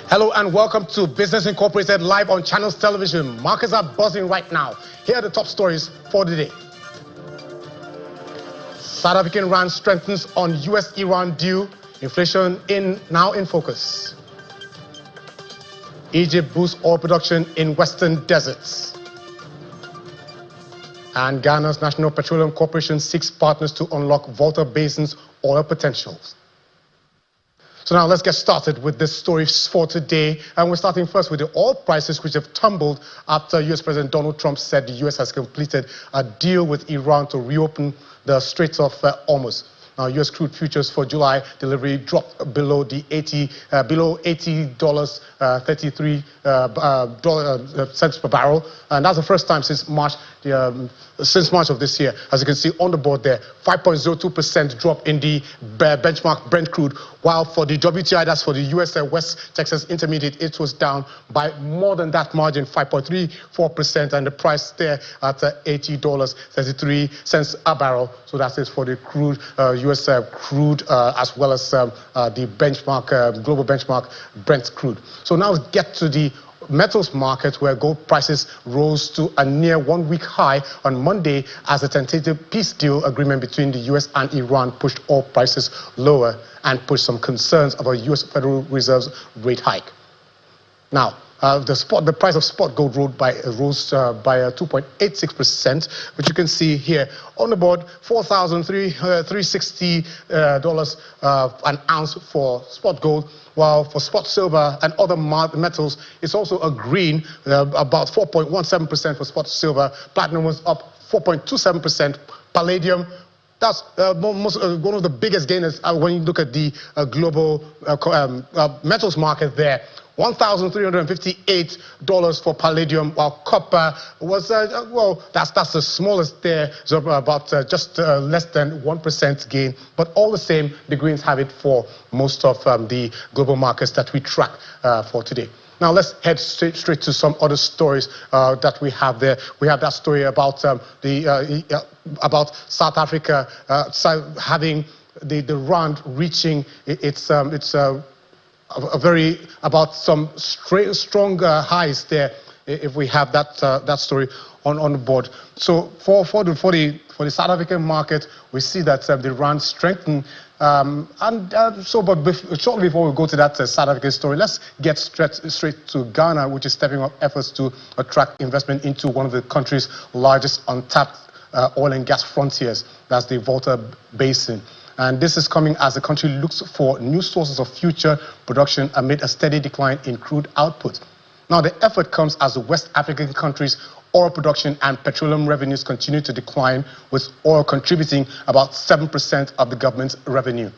Hello and welcome to Business Incorporated live on Channels Television. Markets are buzzing right now. Here are the top stories for the day. South African rand strengthens on US-Iran deal. Inflation now in focus. Egypt boosts oil production in western deserts. And Ghana's National Petroleum Corporation seeks partners to unlock Volta Basin's oil potentials. So now let's get started with this story for today. And we're starting first with the oil prices, which have tumbled after US President Donald Trump said the US has completed a deal with Iran to reopen the Straits of Hormuz. Now, U.S. crude futures for July delivery dropped below $80.33 cents per barrel, and that's the first time since March of this year. As you can see on the board there, 5.02% drop in the benchmark Brent crude, while for the WTI, that's for the U.S. West Texas Intermediate, it was down by more than that margin, 5.34%, and the price there at $80.33 a barrel. So that's it for the crude, U.S. Crude, as well as the benchmark, global benchmark Brent crude. So now let's get to the metals market, where gold prices rose to a near one-week high on Monday as a tentative peace deal agreement between the U.S. and Iran pushed oil prices lower and pushed some concerns of a U.S. Federal Reserve's rate hike. Now, the price of spot gold rose by 2.86%, which you can see here on the board, $4,360 an ounce for spot gold, while for spot silver and other metals, it's also a green, about 4.17% for spot silver. Platinum was up 4.27%. Palladium, that's one of the biggest gainers when you look at the global metals market there. $1,358 for palladium, while copper was, well, that's the smallest there, so about just less than 1% gain. But all the same, the greens have it for most of the global markets that we track for today. Now let's head straight to some other stories that we have there. We have that story about about South Africa having the rand reaching its about some strong highs there, if we have that story on the board. So for the South African market, we see that the rand strengthened. Shortly before we go to that South African story, let's get straight to Ghana, which is stepping up efforts to attract investment into one of the country's largest untapped oil and gas frontiers. That's the Volta Basin. And this is coming as the country looks for new sources of future production amid a steady decline in crude output. Now, the effort comes as the West African countries' oil production and petroleum revenues continue to decline, with oil contributing about 7% of the government's revenue.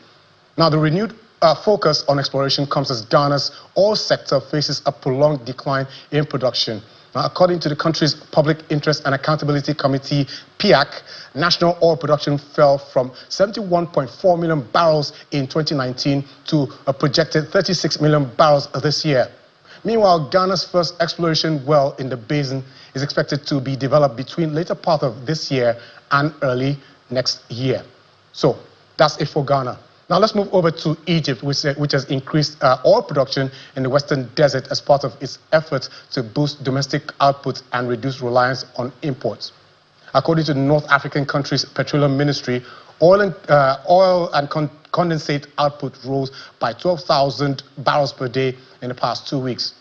Now, the renewed focus on exploration comes as Ghana's oil sector faces a prolonged decline in production. Now, according to the country's Public Interest and Accountability Committee, PIAC, national oil production fell from 71.4 million barrels in 2019 to a projected 36 million barrels this year. Meanwhile, Ghana's first exploration well in the basin is expected to be developed between later part of this year and early next year. So that's it for Ghana. Now let's move over to Egypt, which has increased oil production in the Western Desert as part of its efforts to boost domestic output and reduce reliance on imports. According to the North African country's petroleum ministry, oil and condensate output rose by 12,000 barrels per day in the past 2 weeks.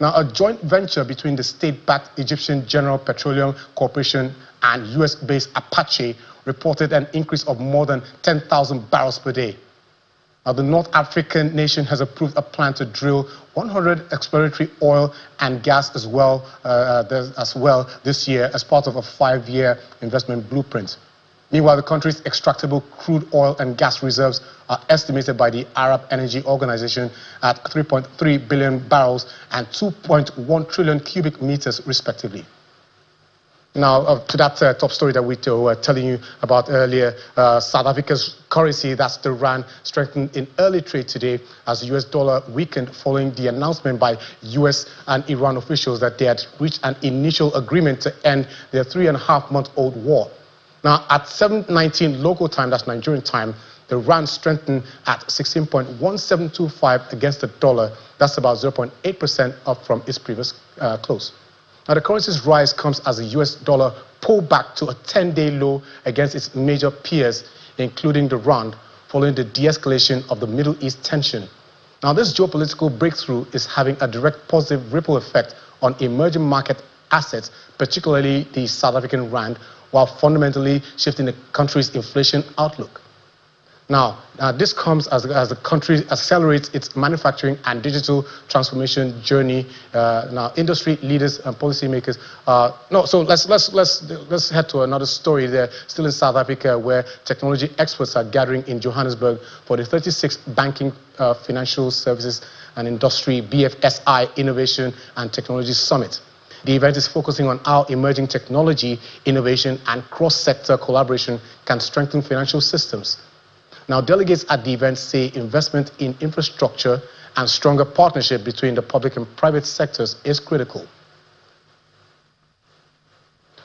Now, a joint venture between the state-backed Egyptian General Petroleum Corporation and US-based Apache reported an increase of more than 10,000 barrels per day. Now, the North African nation has approved a plan to drill 100 exploratory oil and gas as well this year as part of a 5-year investment blueprint. Meanwhile, the country's extractable crude oil and gas reserves are estimated by the Arab Energy Organization at 3.3 billion barrels and 2.1 trillion cubic meters, respectively. Now, to that top story that we were telling you about earlier, South Africa's currency, that's the rand, strengthened in early trade today as the US dollar weakened following the announcement by US and Iran officials that they had reached an initial agreement to end their 3.5-month-old war. Now, at 7:19 local time, that's Nigerian time, The rand strengthened at 16.1725 against the dollar. That's about 0.8% up from its previous close. Now, the currency's rise comes as the US dollar pulled back to a 10-day low against its major peers, including the rand, following the de-escalation of the Middle East tension. Now, this geopolitical breakthrough is having a direct positive ripple effect on emerging market assets, particularly the South African rand, while fundamentally shifting the country's inflation outlook. Now, this comes as the country accelerates its manufacturing and digital transformation journey. Now, industry leaders and policymakers. So let's head to another story there, still in South Africa, where technology experts are gathering in Johannesburg for the 36th Banking, Financial Services and Industry BFSI Innovation and Technology Summit. The event is focusing on how emerging technology, innovation, and cross-sector collaboration can strengthen financial systems. Now, delegates at the event say investment in infrastructure and stronger partnership between the public and private sectors is critical.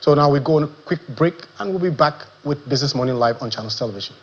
So now we go on a quick break, and we'll be back with Business Morning Live on Channels Television.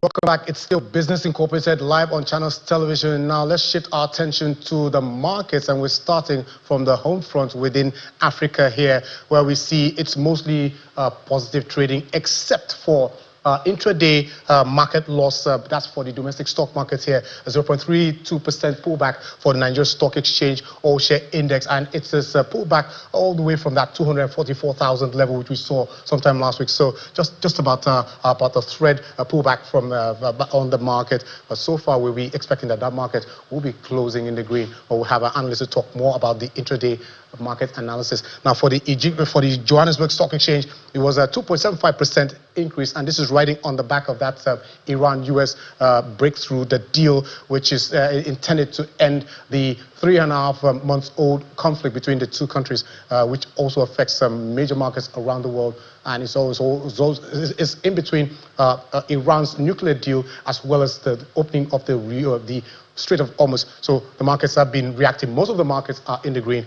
Welcome back. It's still Business Incorporated live on Channels Television. Now let's shift our attention to the markets, and we're starting from the home front within Africa here, where we see it's mostly positive trading, except for intraday market loss. That's for the domestic stock market here, a 0.32% pullback for the Nigeria Stock Exchange All-Share Index, and it's a pullback all the way from that 244,000 level which we saw sometime last week. So just about a thread pullback from on the market. But so far we'll be expecting that market will be closing in the green. But we'll have our analyst to talk more about the intraday market analysis. Now, for the Johannesburg Stock Exchange, it was a 2.75% increase, and this is riding on the back of that Iran-US breakthrough, the deal which is intended to end the 3.5 months old conflict between the two countries, which also affects some major markets around the world. And it's in between Iran's nuclear deal as well as the opening of the Strait of Hormuz. So the markets have been reacting. Most of the markets are in the green.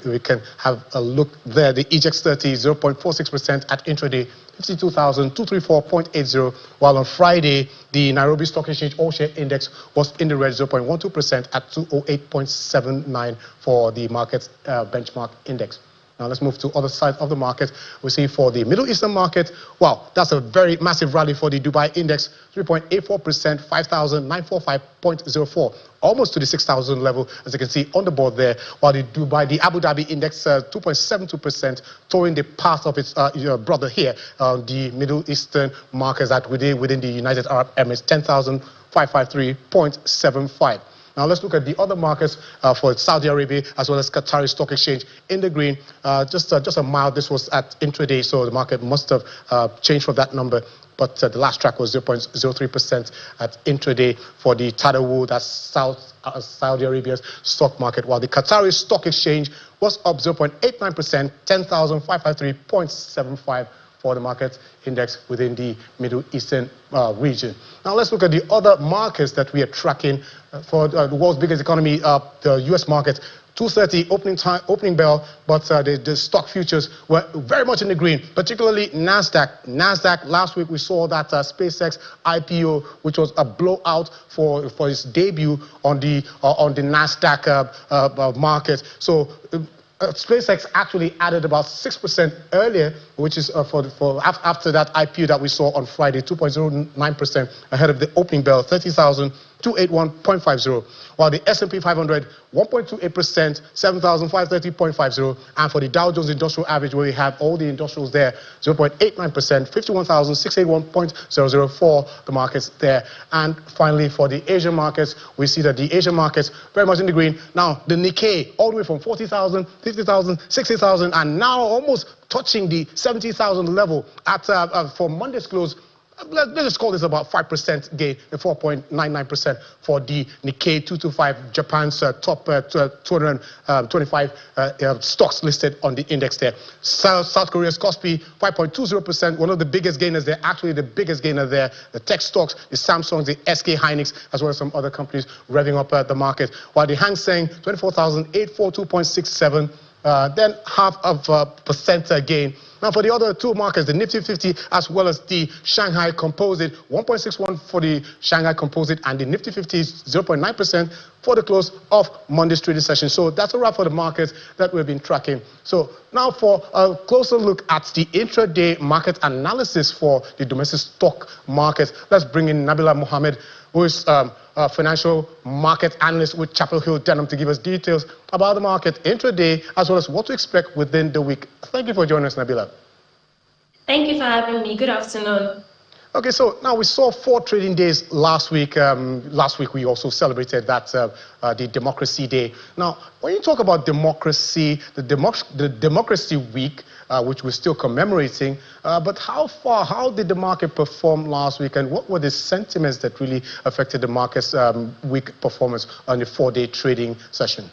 We can have a look there. The EGX 30, 0.46% at intraday, 52,234.80. While on Friday, the Nairobi Stock Exchange All-Share Index was in the red, 0.12% at 208.79 for the market's benchmark index. Now let's move to other side of the market. We see for the Middle Eastern market, wow, that's a very massive rally for the Dubai index, 3.84%, 5,945.04, almost to the 6,000 level, as you can see on the board there. While the Abu Dhabi index, 2.72%, towing the path of its brother here, the Middle Eastern markets that within the United Arab Emirates, 10,553.75. Now let's look at the other markets for Saudi Arabia as well as Qatari Stock Exchange in the green. Just a mile. This was at intraday, so the market must have changed from that number. But the last track was 0.03% at intraday for the Tadawul, that's Saudi Arabia's stock market, while the Qatari Stock Exchange was up 0.89%, 10,553.75 for the market index within the Middle Eastern region. Now let's look at the other markets that we are tracking for the world's biggest economy, the U.S. market. 2:30 opening bell, but the stock futures were very much in the green, particularly NASDAQ. Last week we saw that SpaceX IPO, which was a blowout for its debut on the NASDAQ market. So SpaceX actually added about 6% earlier, which is after that IPO that we saw on Friday, 2.09% ahead of the opening bell, 30,281.50. While the S&P 500, 1.28%, 7,530.50. And for the Dow Jones Industrial Average, where we have all the industrials there, 0.89%, 51,681.00 for the markets there. And finally, for the Asian markets, we see that the Asian markets very much in the green. Now, the Nikkei, all the way from 40,000, 50,000, 60,000, and now almost touching the 70,000 level at for Monday's close. let's just call this about 5% gain, 4.99% for the Nikkei 225, Japan's top 225 stocks listed on the index there. South Korea's Kospi, 5.20%, one of the biggest gainers there, actually the biggest gainer there. The tech stocks, the Samsung, the SK Hynix, as well as some other companies revving up the market. While the Hang Seng, 24,842.67, then half of a percent gain. Now, for the other two markets, the Nifty 50 as well as the Shanghai Composite, 1.61 for the Shanghai Composite, and the Nifty 50 is 0.9% for the close of Monday's trading session. So that's a wrap for the markets that we've been tracking. So now for a closer look at the intraday market analysis for the domestic stock market, let's bring in Nabila Mohammed, who is a financial market analyst with Chapel Hill Denham, to give us details about the market intraday as well as what to expect within the week. Thank you for joining us, Nabila. Thank you for having me. Good afternoon. Okay, so now we saw 4 trading days last week. Last week we also celebrated that the Democracy Day. Now, when you talk about democracy, the Democracy Week, which we're still commemorating, but how did the market perform last week, and what were the sentiments that really affected the market's week performance on the 4-day trading session?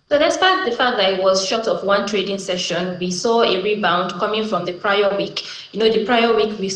So despite the fact that it was short of one trading session, we saw a rebound coming from the prior week. The prior week we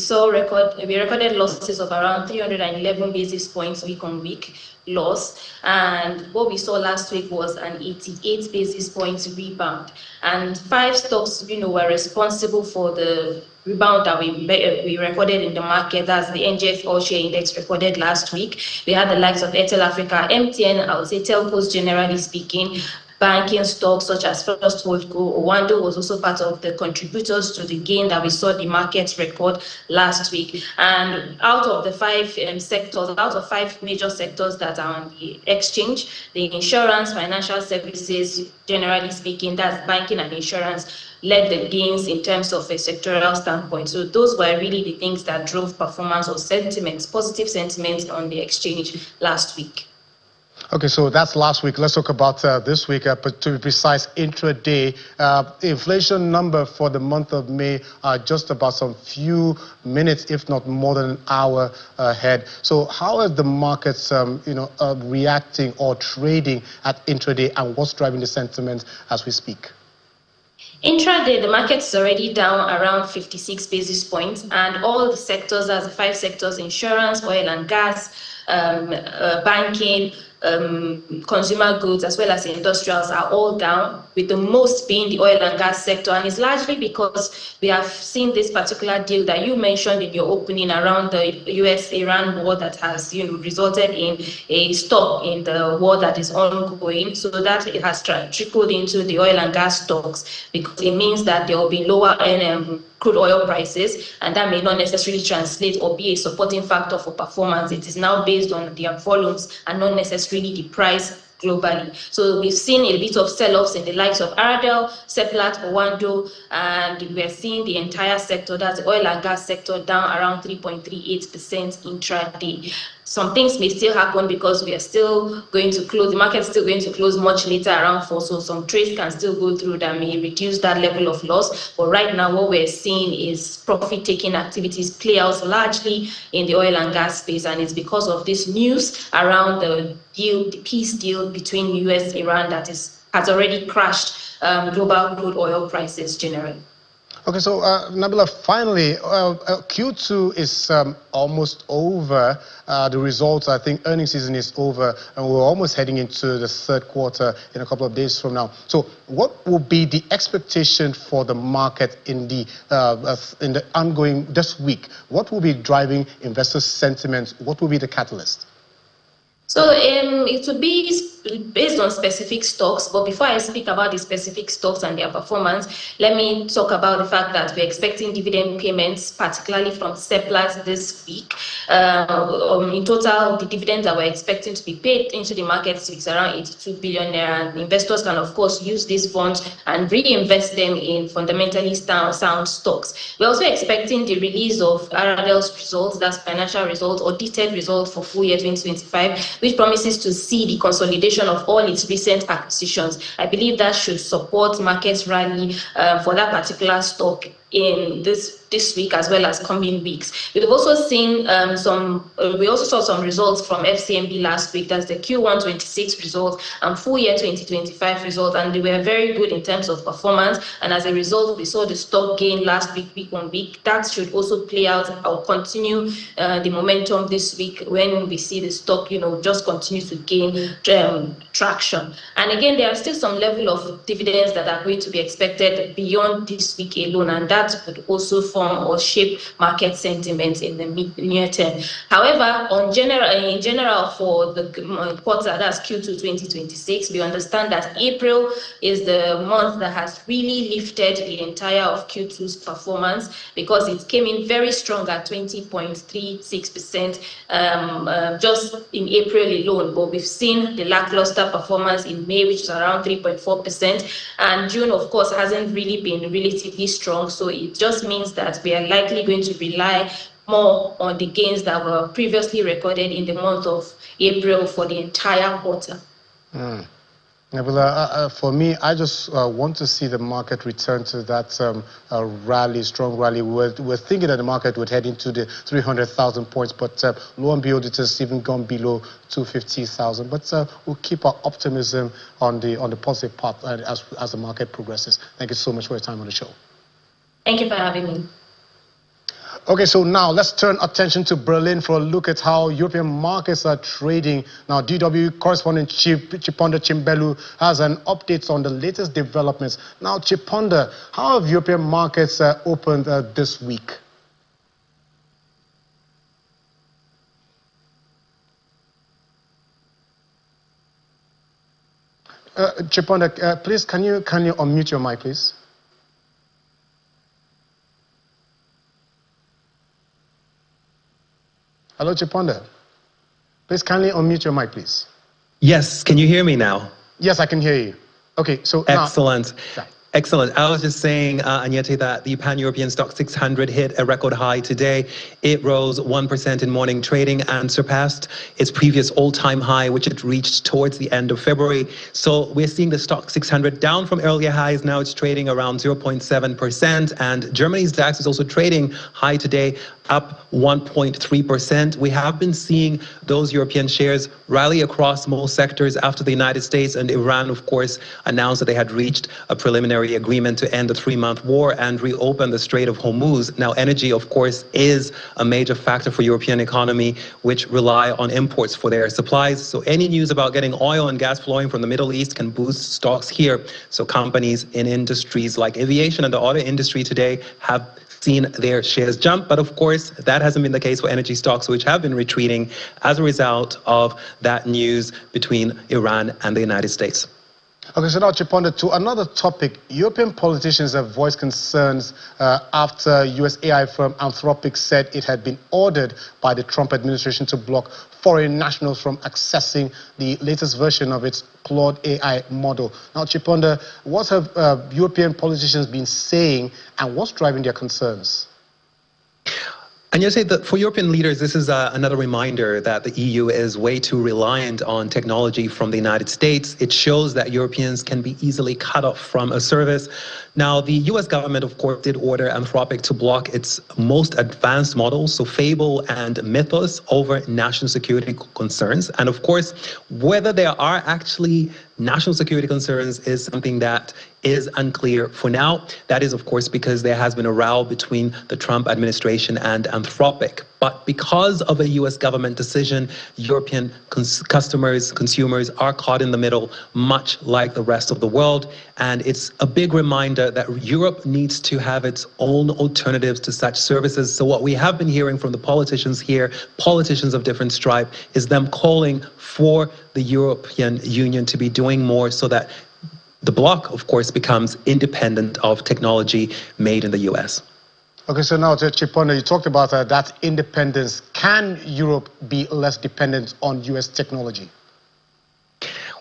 recorded losses of around 311 basis points week-on-week loss, and what we saw last week was an 88 basis points rebound, and 5 stocks were responsible for the rebound that we recorded in the market. That's the NGF All Share Index recorded last week. We had the likes of Airtel Africa, MTN, I would say telcos generally speaking, banking stocks such as First Holdco. Owando was also part of the contributors to the gain that we saw the markets record last week. And out of the 5 sectors, out of 5 major sectors that are on the exchange, the insurance, financial services, generally speaking, that's banking and insurance, led the gains in terms of a sectoral standpoint. So those were really the things that drove performance or sentiments, positive sentiments on the exchange last week. Okay, so that's last week. Let's talk about this week. But to be precise, intraday, inflation number for the month of May are just about some few minutes, if not more than an hour ahead. So how are the markets, reacting or trading at intraday, and what's driving the sentiment as we speak? Intraday, the market is already down around 56 basis points, and all the sectors, as the 5 sectors, insurance, oil and gas, banking, consumer goods, as well as industrials, are all down, with the most being the oil and gas sector. And it's largely because we have seen this particular deal that you mentioned in your opening around the US-Iran war that has resulted in a stop in the war that is ongoing. So that it has trickled into the oil and gas stocks, because it means that there will be lower crude oil prices, and that may not necessarily translate or be a supporting factor for performance. It is now based on the volumes and not necessarily the price globally. So we've seen a bit of sell-offs in the likes of Aradel, Seplat, Owando, and we're seeing the entire sector, that's the oil and gas sector, down around 3.38% intraday. Some things may still happen because we are still going to close, the market's still going to close much later around 4, so some trades can still go through that may reduce that level of loss. But right now, what we're seeing is profit-taking activities play out largely in the oil and gas space, and it's because of this news around the peace deal between US-Iran that has already crashed global crude oil prices generally. Okay, so Nabila, finally, Q2 is almost over. The results, I think, earnings season is over, and we're almost heading into the 3rd quarter in a couple of days from now. So, what will be the expectation for the market in the ongoing this week? What will be driving investor sentiment? What will be the catalyst? So it will be based on specific stocks, but before I speak about the specific stocks and their performance, let me talk about the fact that we're expecting dividend payments, particularly from Seplat this week. In total, the dividends that we're expecting to be paid into the market is around 82 billion naira, and investors can, of course, use these funds and reinvest them in fundamentally sound stocks. We're also expecting the release of Aradel's results, that's financial results, audited results for full year 2025, which promises to see the consolidation of all its recent acquisitions. I believe that should support market rally for that particular stock in this week as well as coming weeks. We've also seen we also saw some results from FCMB last week. That's the Q1 26 results and full year 2025 results, and they were very good in terms of performance. And as a result, we saw the stock gain last week, week on week. That should also play out or continue the momentum this week when we see the stock, just continue to gain traction. And again, there are still some level of dividends that are going to be expected beyond this week alone, and that would also form or shape market sentiment in the near term. However, in general, for the quarter, that's Q2 2026, we understand that April is the month that has really lifted the entire of Q2's performance, because it came in very strong at 20.36% just in April alone. But we've seen the lackluster performance in May, which is around 3.4%, and June, of course, hasn't really been relatively strong. So it just means that we are likely going to rely more on the gains that were previously recorded in the month of April for the entire quarter. Nebula, for me, I just want to see the market return to that strong rally. We're thinking that the market would head into the 300,000 points, but lo and behold, it has even gone below 250,000. But we'll keep our optimism on the positive path as the market progresses. Thank you so much for your time on the show. Thank you for having me. Okay, so now let's turn attention to Berlin for a look at how European markets are trading. Now, DW correspondent Chiponda Chimbelu has an update on the latest developments. Now, Chiponda, how have European markets opened this week? Chiponda, please, can you unmute your mic, please? Hello, Chiponda. Please kindly unmute your mic, please. Yes, can you hear me now? Yes, I can hear you. Okay, so excellent. Now, Excellent. I was just saying, Anyete, that the Pan-European Stock 600 hit a record high today. It rose 1% in morning trading and surpassed its previous all-time high, which it reached towards the end of February. So we're seeing the Stock 600 down from earlier highs. Now it's trading around 0.7%. And Germany's DAX is also trading high today, up 1.3%. We have been seeing those European shares rally across most sectors after the United States and Iran, of course, announced that they had reached a preliminary agreement to end the 3-month war and reopen the Strait of Hormuz. Now, energy, of course, is a major factor for European economy, which rely on imports for their supplies. So any news about getting oil and gas flowing from the Middle East can boost stocks here. So companies in industries like aviation and the auto industry today have seen their shares jump. But of course, that hasn't been the case for energy stocks, which have been retreating as a result of that news between Iran and the United States. Okay, so now, Chiponda, to another topic. European politicians have voiced concerns after US AI firm Anthropic said it had been ordered by the Trump administration to block foreign nationals from accessing the latest version of its Claude AI model. Now, Chiponda, what have European politicians been saying, and what's driving their concerns? And you say that for European leaders, this is another reminder that the EU is way too reliant on technology from the United States. It shows that Europeans can be easily cut off from a service. Now, the US government, of course, did order Anthropic to block its most advanced models, so Fable and Mythos, over national security concerns. And of course, whether there are actually national security concerns is something that is unclear for now. That is, of course, because there has been a row between the Trump administration and Anthropic. But because of a US government decision, European consumers are caught in the middle, much like the rest of the world. And it's a big reminder that Europe needs to have its own alternatives to such services. So what we have been hearing from the politicians here, politicians of different stripe, is them calling for the European Union to be doing more so that the bloc, of course, becomes independent of technology made in the US. Okay, so now, Chiponda, you talked about that independence. Can Europe be less dependent on US technology?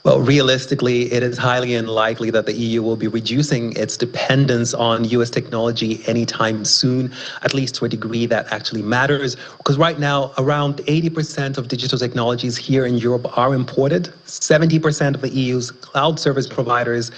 Well, realistically, it is highly unlikely that the EU will be reducing its dependence on US technology anytime soon, at least to a degree that actually matters. Because right now, around 80% of digital technologies here in Europe are imported. 70% of the EU's cloud service providers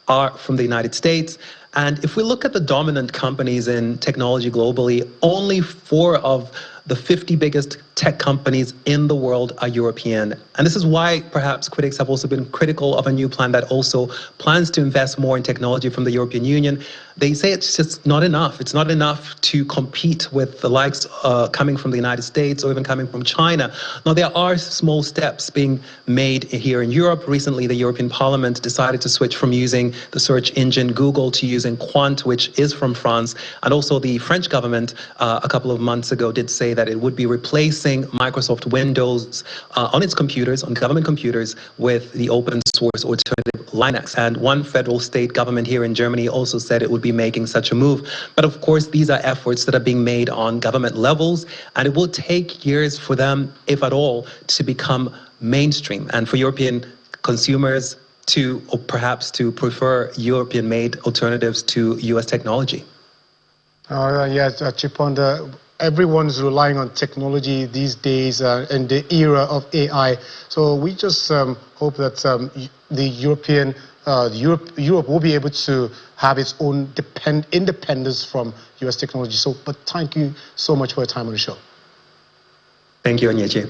are from the United States. And if we look at the dominant companies in technology globally, only 4 of the 50 biggest tech companies in the world are European. And this is why perhaps critics have also been critical of a new plan that also plans to invest more in technology from the European Union. They say it's just not enough. It's not enough to compete with the likes coming from the United States or even coming from China. Now, there are small steps being made here in Europe. Recently, the European Parliament decided to switch from using the search engine Google to using Quant, which is from France. And also the French government a couple of months ago did say that it would be replacing Microsoft Windows on its computers, on government computers, with the open source alternative Linux. And one federal state government here in Germany also said it would be making such a move. But of course, these are efforts that are being made on government levels, and it will take years for them, if at all, to become mainstream and for European consumers to, or perhaps to prefer European-made alternatives to US technology. Yes, Chiponder, everyone's relying on technology these days in the era of AI. So we just hope that the Europe will be able to have its own independence from US technology. So, but thank you so much for your time on the show. Thank you, Onyechi.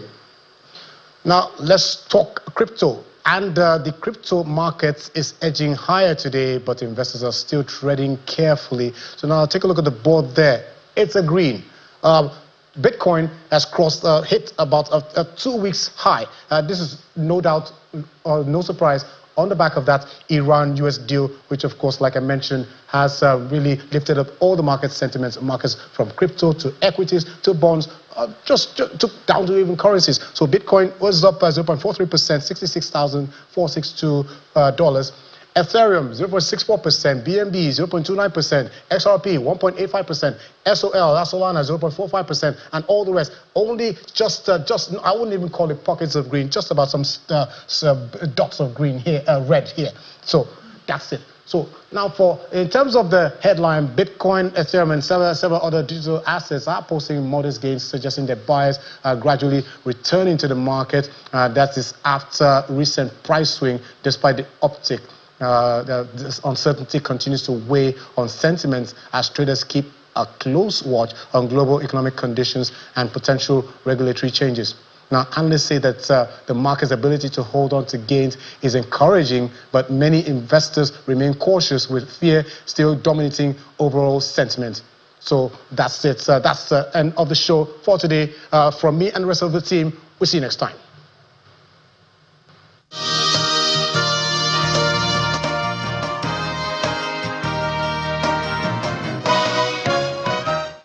Now, let's talk crypto. And the crypto market is edging higher today, but investors are still treading carefully. So now take a look at the board there. It's a green. Bitcoin has crossed, hit about a 2 weeks high. This is no doubt, no surprise, on the back of that Iran-US deal, which of course, like I mentioned, has really lifted up all the market sentiments, markets from crypto to equities to bonds, just took down to even currencies. So Bitcoin was up by 0.43%, $66,462. Ethereum, 0.64%, BNB, 0.29%, XRP, 1.85%, SOL, Solana, 0.45%, and all the rest. Only just, I wouldn't even call it pockets of green, just about some dots of green here, red here. So that's it. So now in terms of the headline, Bitcoin, Ethereum, and several other digital assets are posting modest gains, suggesting that buyers are gradually returning to the market. That is after recent price swing, despite the uptick. This uncertainty continues to weigh on sentiment as traders keep a close watch on global economic conditions and potential regulatory changes. Now, analysts say that the market's ability to hold on to gains is encouraging, but many investors remain cautious, with fear still dominating overall sentiment. So that's it. That's the end of the show for today. From me and the rest of the team, we'll see you next time.